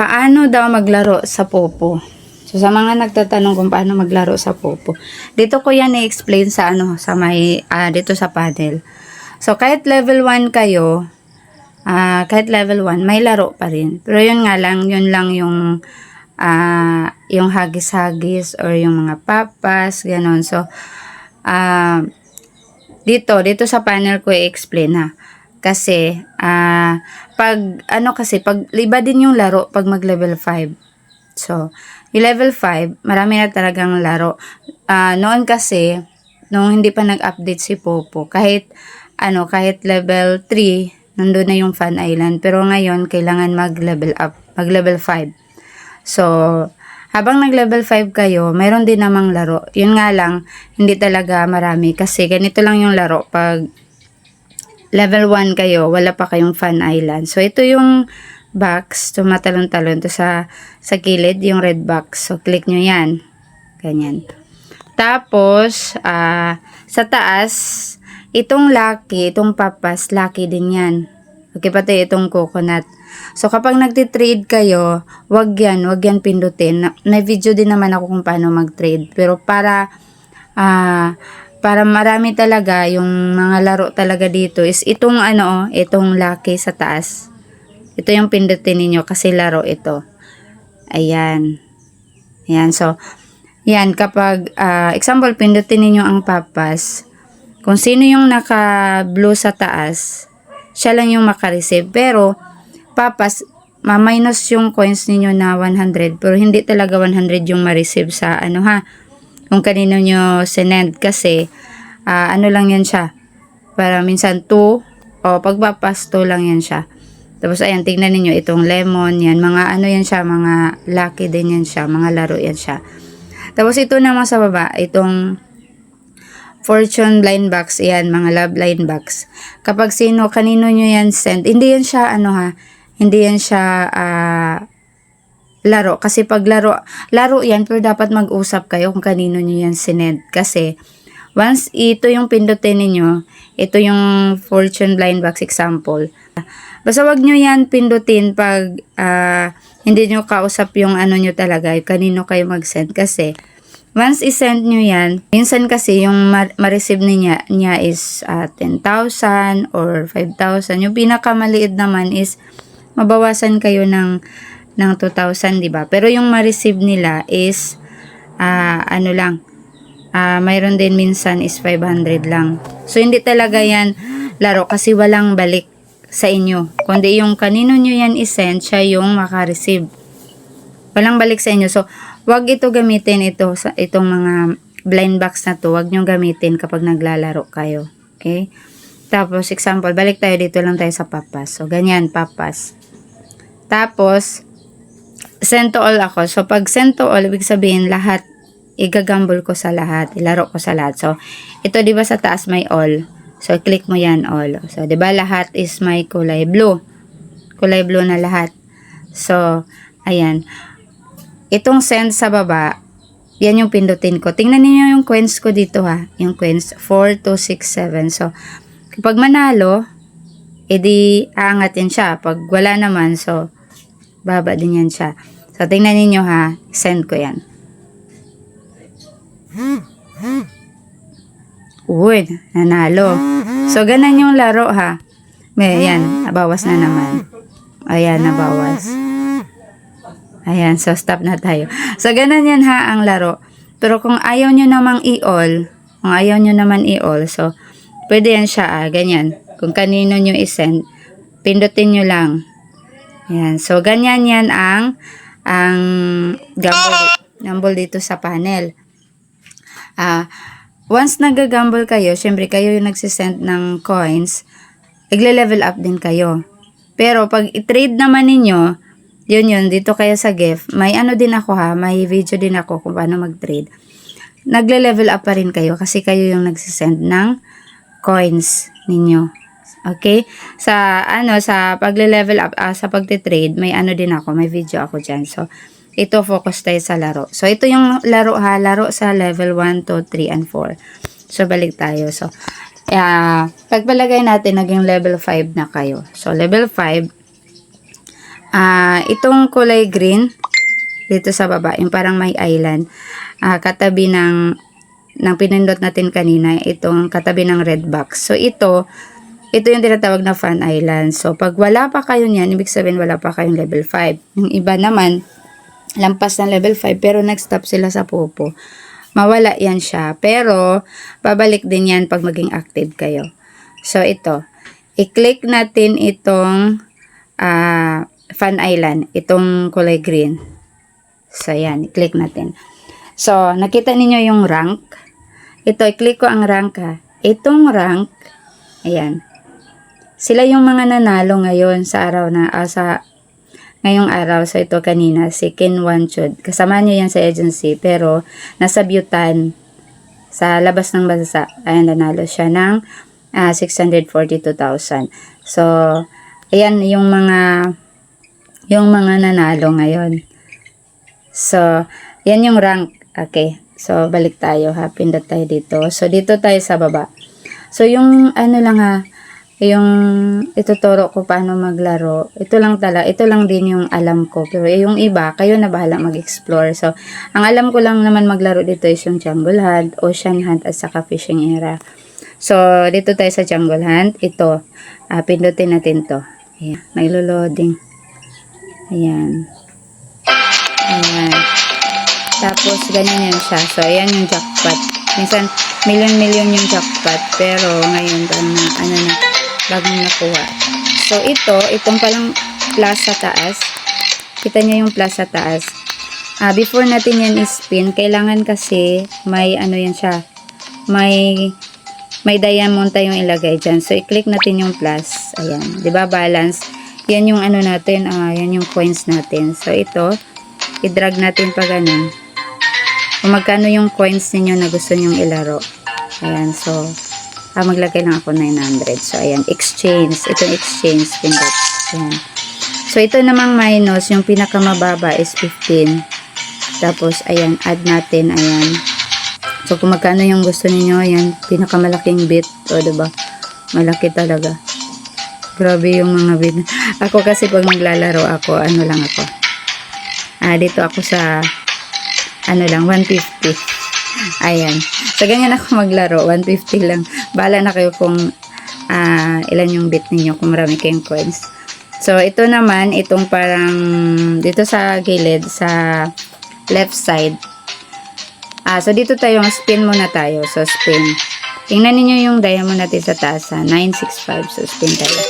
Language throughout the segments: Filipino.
Paano daw maglaro sa Popo? So, sa mga nagtatanong kung paano maglaro sa Popo, dito ko yan i-explain sa sa may, dito sa panel. So, kahit level 1 kayo, kahit level 1, may laro pa rin. Pero yun nga lang, yun lang yung hagis-hagis or yung mga papas, ganon. So, dito sa panel ko i-explain ha. Kasi, pag iba din yung laro pag mag level 5. So, yung level 5, marami na talagang laro. Noon kasi, nung hindi pa nag-update si Popo, kahit level 3, nandun na yung Fun Island. Pero ngayon, kailangan mag-level up, mag-level 5. So, habang nag-level 5 kayo, mayroon din namang laro. Yun nga lang, hindi talaga marami. Kasi ganito lang yung laro. Pag level 1 kayo, wala pa kayong Fun Island. So, ito yung box. Tumatalon-talon to sa gilid, yung red box. So, click nyo yan. Ganyan. Tapos, sa taas, itong lucky, itong papas, lucky din yan. Okay, pati itong coconut. So, kapag nagtitrade kayo, wag yan pindutin. May video din naman ako kung paano mag-trade. Pero para marami talaga, yung mga laro talaga dito is itong itong lucky sa taas. Ito yung pindutin ninyo kasi laro ito. Ayan. Ayan, so, yan, kapag, example, pindutin ninyo ang papas. Kung sino yung naka-blue sa taas, siya lang yung makareceive. Pero, papas, ma-minus yung coins ninyo na 100. Pero, hindi talaga 100 yung ma-receive sa, kung kanino nyo sinend. Kasi, lang yan siya. Para minsan 2, o pagpapas 2 lang yan siya. Tapos, ayan, tignan ninyo itong lemon, yan. Mga yan siya, mga lucky din yan siya. Mga laro yan siya. Tapos, ito naman sa baba, itong fortune blind box, yan, mga love line box. Kapag kanino nyo yan send, hindi yan siya, hindi yan siya, laro. Kasi pag laro yan, pero dapat mag-usap kayo kung kanino nyo yan sinend. Kasi, once ito yung pindutin ninyo, ito yung fortune blind box example. Basta wag nyo yan pindutin pag hindi nyo kausap yung nyo talaga, kanino kayo mag-send. Kasi, once i-send nyo yan, minsan kasi yung ma-receive niya is 10,000 or 5,000. Yung pinakamaliit naman is mabawasan kayo ng 2,000, diba? Pero yung ma-receive nila is mayroon din minsan is 500 lang. So, hindi talaga yan laro kasi walang balik sa inyo. Kundi yung kanino nyo yan i-send, siya yung maka-receive. Walang balik sa inyo. So, wag ito gamitin itong mga blind box na to. Wag nyo gamitin kapag naglalaro kayo. Okay? Tapos, example, balik tayo dito lang tayo sa papas. So, ganyan, papas. Tapos, send to all ako. So, pag send to all, ibig sabihin, lahat, igagamble ko sa lahat. Ilaro ko sa lahat. So, ito, di ba sa taas may all? So, click mo yan all. So, di ba lahat is may kulay blue. Kulay blue na lahat. So, ayan. Itong send sa baba, yan yung pindutin ko. Tingnan niyo yung coins ko dito ha. Yung coins, 4, 2, 6, 7. So, kapag manalo, edi aangat yan siya. Pag wala naman, so, baba din yan siya. So, tingnan niyo ha. Send ko yan. Uy, nanalo. So, ganun yung laro ha. May, yan, nabawas na naman. Ayan, nabawas. Ayan, so stop na tayo. So, ganun yan ha, ang laro. Pero kung ayaw nyo namang i-all, so, pwede yan siya, ganyan. Kung kanino nyo i-send, pindutin nyo lang. Ayan, so, ganyan yan ang gamble dito sa panel. Once nag-gamble kayo, syempre kayo yung nagsisend ng coins, igle-level up din kayo. Pero pag i-trade naman ninyo, yun, dito kayo sa gift, may din ako ha, may video din ako kung paano mag-trade. Nagle-level up pa rin kayo kasi kayo yung nagsisend ng coins ninyo. Okay? Sa pagle-level up, sa pagte-trade, may din ako, may video ako dyan. So, ito, focus tayo sa laro. So, ito yung laro ha. Laro sa level 1, 2, 3, and 4. So, balik tayo. So, pagpalagay natin, naging level 5 na kayo. So, level 5, Itong kulay green, dito sa baba, yung parang may island, katabi ng pinindot natin kanina, itong katabi ng red box. So, ito yung tinatawag na Fun Island. So, pag wala pa kayo niyan, ibig sabihin wala pa kayong level 5. Yung iba naman, lampas ng level 5, pero nag-stop sila sa Popo. Mawala yan siya. Pero, babalik din yan pag maging active kayo. So, ito. I-click natin itong Fun Island. Itong kulay green. So, yan. I-click natin. So, nakita ninyo yung rank. Ito, i-click ko ang rank ha. Itong rank, ayan. Sila yung mga nanalo ngayon sa araw na, ngayong araw. So, ito kanina, si Ken Wanchud. Kasama niya yan sa agency, pero nasa Bhutan, sa labas ng bansa. Ayan, nanalo siya ng 642,000. So, ayan yung mga nanalo ngayon. So, yan yung rank. Okay. So, balik tayo ha. Pindot tayo dito. So, dito tayo sa baba. So, yung yung ituturo ko paano maglaro. Ito lang din yung alam ko. Pero yung iba, kayo na bahala mag-explore. So, ang alam ko lang naman maglaro dito is yung Jungle Hunt, Ocean Hunt, at saka Fishing Era. So, dito tayo sa Jungle Hunt. Ito, pindutin natin to. Ayan, naglo-loading. Ayan. Ayan. Tapos, ganyan yan siya. So, ayan yung jackpot. Minsan, million yung jackpot. Pero, ngayon, bagong nakuha. So, itong palang plus sa taas. Kita niyo yung plus sa taas. Before natin yan i-spin, kailangan kasi may, yan siya. May diamond tayong ilagay dyan. So, i-click natin yung plus. Ayan. Diba, balance? Yan yung natin. Yan yung coins natin. So, ito, i-drag natin pa ganun. Kung magkano yung coins ninyo na gusto nyong ilaro. Ayan, so, maglagay lang ako 900. So, ayan, exchange. Itong exchange, pindot. Ayan. So, ito namang minus, yung pinakamababa is 15. Tapos, ayan, add natin, ayan. So, kung magkano yung gusto niyo, ayan, pinakamalaking bit. O, diba? Malaki talaga. Grabe yung mga bit. Ako kasi pag maglalaro ako, lang ako. Dito ako sa 150. Ayan. So, ganyan ako maglaro. 150 lang. Bahala na kayo kung ilan yung bit ninyo, kung marami kayong coins. So, ito naman, itong parang dito sa gilid, sa left side. So, dito tayo, spin muna tayo. So, spin. Tingnan niyo yung diamond natin sa taas, 965. So, spin tayo.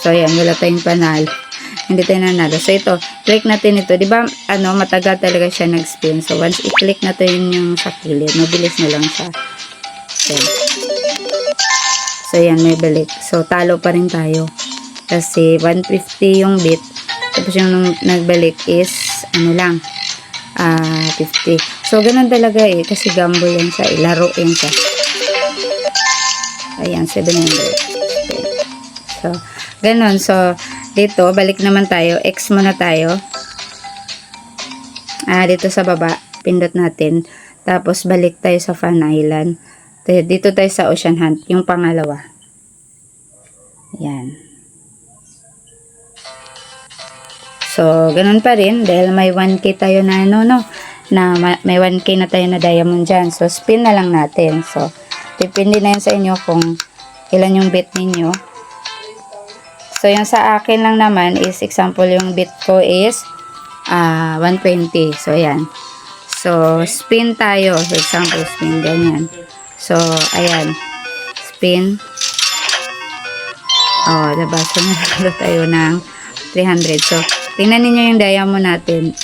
So, ayan, wala tayong panalo. Hindi tayo nanalo. So, ito, click natin ito. Diba, matagal talaga siya nag-spin. So, once i-click natin yung sa kilid, mabilis na lang siya. So, yan, may balik. So, talo pa rin tayo. Kasi, 150 yung bit. Tapos, yung nagbalik is, 50. So, ganun talaga eh. Kasi, gamble yan siya. Ilaro yan siya. Ayan, 700. So, ganun. So, dito, balik naman tayo. X muna tayo. Dito sa baba, pindot natin. Tapos, balik tayo sa Fun Island. Dito tayo sa Ocean Hunt. Yung pangalawa. Yan. So, ganun pa rin. Dahil may 1K tayo na may 1K na tayo na diamond dyan. So, spin na lang natin. So, depende na yun sa inyo kung ilan yung bet ninyo. So, yung sa akin lang naman is, example, yung bit ko is 120. So, ayan. So, spin tayo. For example, spin, ganyan. So, ayan. Spin. Diba? So, nalalo tayo ng 300. So, tingnan niyo yung diamond natin.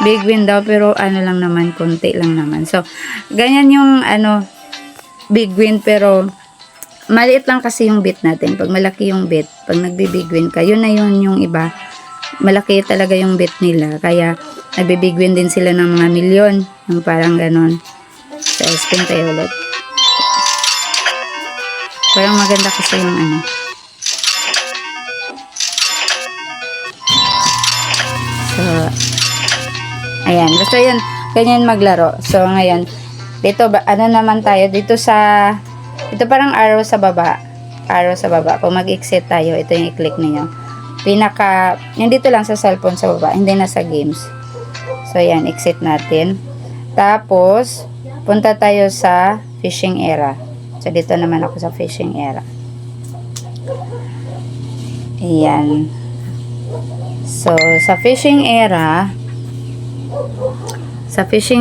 Big win daw, pero lang naman, konti lang naman. So, ganyan yung, big win, pero maliit lang kasi yung bit natin. Pag malaki yung bit, pag nagbi-big win ka, yun na yun yung iba. Malaki talaga yung bit nila. Kaya, nagbi-big win din sila ng mga milyon. Yung parang ganon. So, spin tayo ulit. Parang maganda kasi yung So, ayan. Basta yun, ganyan maglaro. So, ngayon, dito, naman tayo? Dito sa Ito parang arrow sa baba. Arrow sa baba. Kung mag-exit tayo, ito yung i-click niyo. Yung dito lang sa cellphone sa baba, hindi na sa games. So, yan, exit natin. Tapos, punta tayo sa fishing era. So, dito naman ako sa fishing era. Ayan. So, sa fishing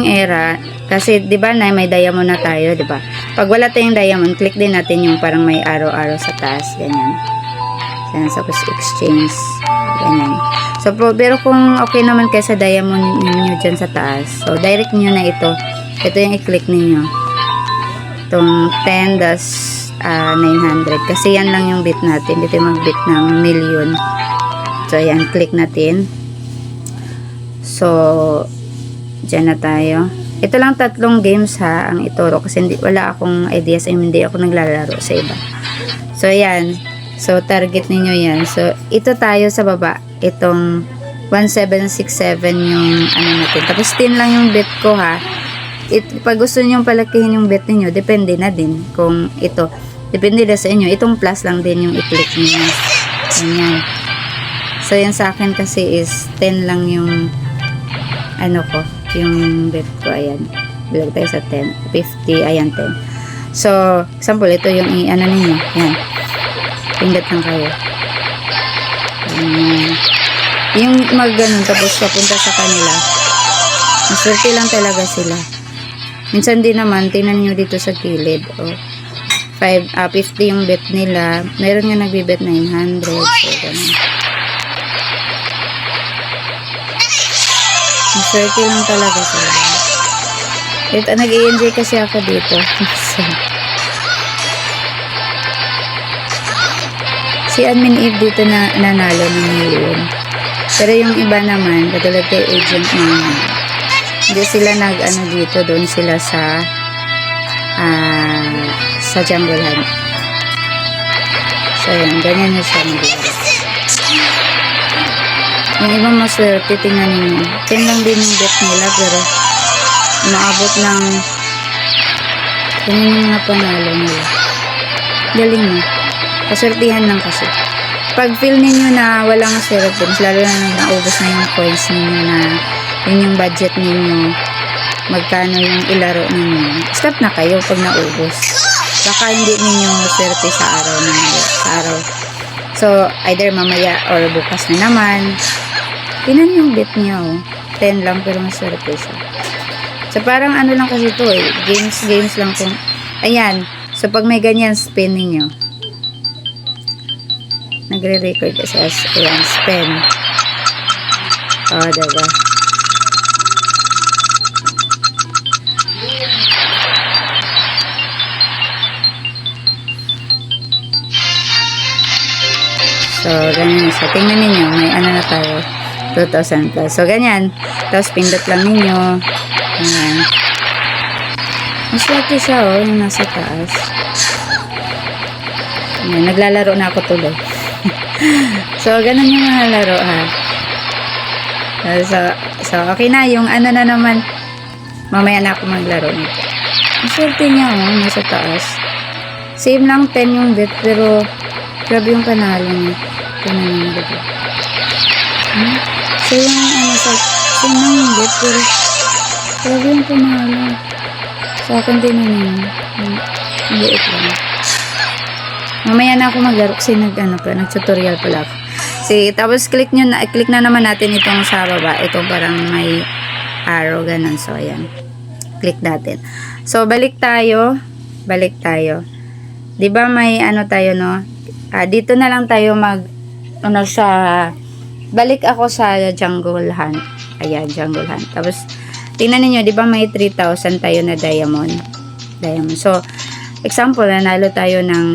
era, kasi, di ba, may diamond na tayo, di ba? Pag wala tayong diamond, click din natin yung parang may arrow-arrow sa taas, ganyan. Yan, tapos exchange, ganyan. So, pero kung okay naman kayo sa diamond ninyo dyan sa taas, so, direct nyo na ito. Ito yung i-click ninyo. Itong 10-900. Kasi yan lang yung bit natin. Dito yung mag-bit ng million. So, yan, click natin. So, dyan na tayo. Ito lang 3 games ha, ang ituro. Kasi wala akong ideas. Hindi ako naglalaro sa iba. So, yan. So, target ninyo yan. So, ito tayo sa baba. Itong 1767 yung ano natin. Tapos, 10 lang yung bet ko ha. Pag gusto nyo palakihin yung bet ninyo, depende na din kung ito. Depende na sa inyo. Itong plus lang din yung i-click ninyo. Ganyan. So, yan sa akin kasi is 10 lang yung ano ko. Yung bet ko. Ayan. Bilag tayo sa 10. 50. Ayan, 10. So, example, ito yung ano ninyo. Yan. Pindot lang kayo. Yung mag-ganun tapos papunta sa kanila. Maswerte lang talaga sila. Minsan din naman, tingnan nyo dito sa gilid. 50 yung bet nila. Meron nga nagbibet 900. So, ganun. Maswerte lang talaga sila. Nag-i-enjoy kasi ako dito. So, si Admin Eve dito na nanalo ng million. Pero yung iba naman, katulad kay Agent naman, hindi sila nag-ano dito, doon sila sa Jungle Hunt. So, yan, ganyan na siya mag-iari. Yung ibang maswerte, tingnan ninyo. 10 lang din yung bet nila, pero umaabot ng ganyan yung mga panalo nila. Galing mo. Paswertihan lang kasi. Pag feel ninyo na walang swerte, lalo na naubos na yung coins ninyo na yun yung budget ninyo, magkano yung ilaro ninyo, stop na kayo pag naubos. Baka hindi ninyo swerte sa araw na araw. So, either mamaya or bukas na naman. Tinan yung bet niya, 10 lang pero maswerte siya. So, parang ano lang kasi ito games lang kung, ayan. So, pag may ganyan, spin ninyo. Nagre-record kasi as, ayan, spin. Diba? So, ganyan. So, tingnan ninyo. May ano na tayo. 2,000 plus. So, ganyan. Tapos, pindot lang ninyo. Ayan. Maswerte siya, yung nasa taas. Ayan. Naglalaro na ako tuloy. So, ganun yung mga laro, ha. So, okay na. Yung ano na naman, mamaya na ako maglaro nito. Maswerte niya, nasa taas. Same lang 10 yung bet, pero grabe yung panalo niya. Tingnan yung bet. So, yung ano, same lang yung bet, pero grabe yung panalo. Sa akin din yun. Hindi lang. Mamaya na ako maglaro kasi nag-tutorial pala ako. Tapos click na naman natin itong sa baba. Itong parang may arrow ganun. So, ayan. Click natin. So, balik tayo. 'Di ba may ano tayo, no? Dito na lang tayo balik ako sa Jungle Hunt. Ayan, Jungle Hunt. Tapos, tingnan niyo, 'di ba may 3,000 tayo na diamond. So, example, nanalo tayo ng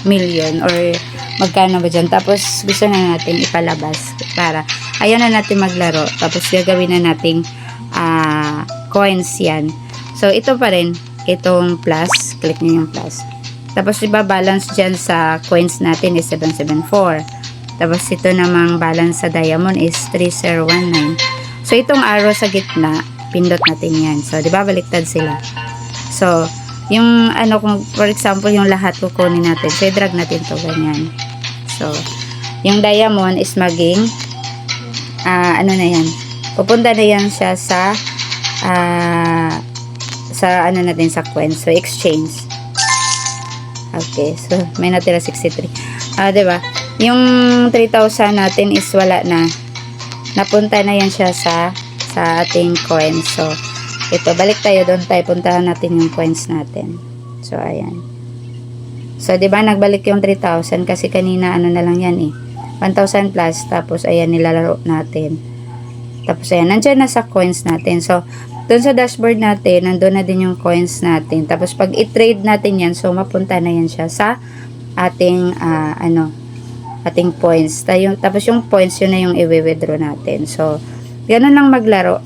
million or magkano ba dyan. Tapos, gusto na natin ipalabas para, ayaw na natin maglaro. Tapos, gagawin na nating coins yan. So, ito pa rin, itong plus, click nyo yung plus. Tapos, diba, balance dyan sa coins natin is 774. Tapos, ito namang balance sa diamond is 3019. So, itong arrow sa gitna, pindot natin yan. So, diba, baliktad sila. So, Yung ano, kung for example, yung lahat kukunin natin. So, i-drag natin to ganyan. So, yung diamond is maging, ano na yan. Pupunta na yan siya sa ano natin, sa coins. So, exchange. Okay. So, may natira 63. Diba? Yung 3,000 natin is wala na. Napunta na yan siya sa ating coins. So, ito, balik tayo doon tayo. Puntahan natin yung coins natin. So, ayan. So, diba, nagbalik yung 3,000 kasi kanina, ano na lang yan eh. 1,000 plus. Tapos, ayan, nilalaro natin. Tapos, ayan, nandyan na sa coins natin. So, doon sa dashboard natin, nandun na din yung coins natin. Tapos, pag i-trade natin yan, so, mapunta na yan siya sa ating, ating points. Tapos, yung points, yun na yung i-withdraw natin. So, ganun lang maglaro.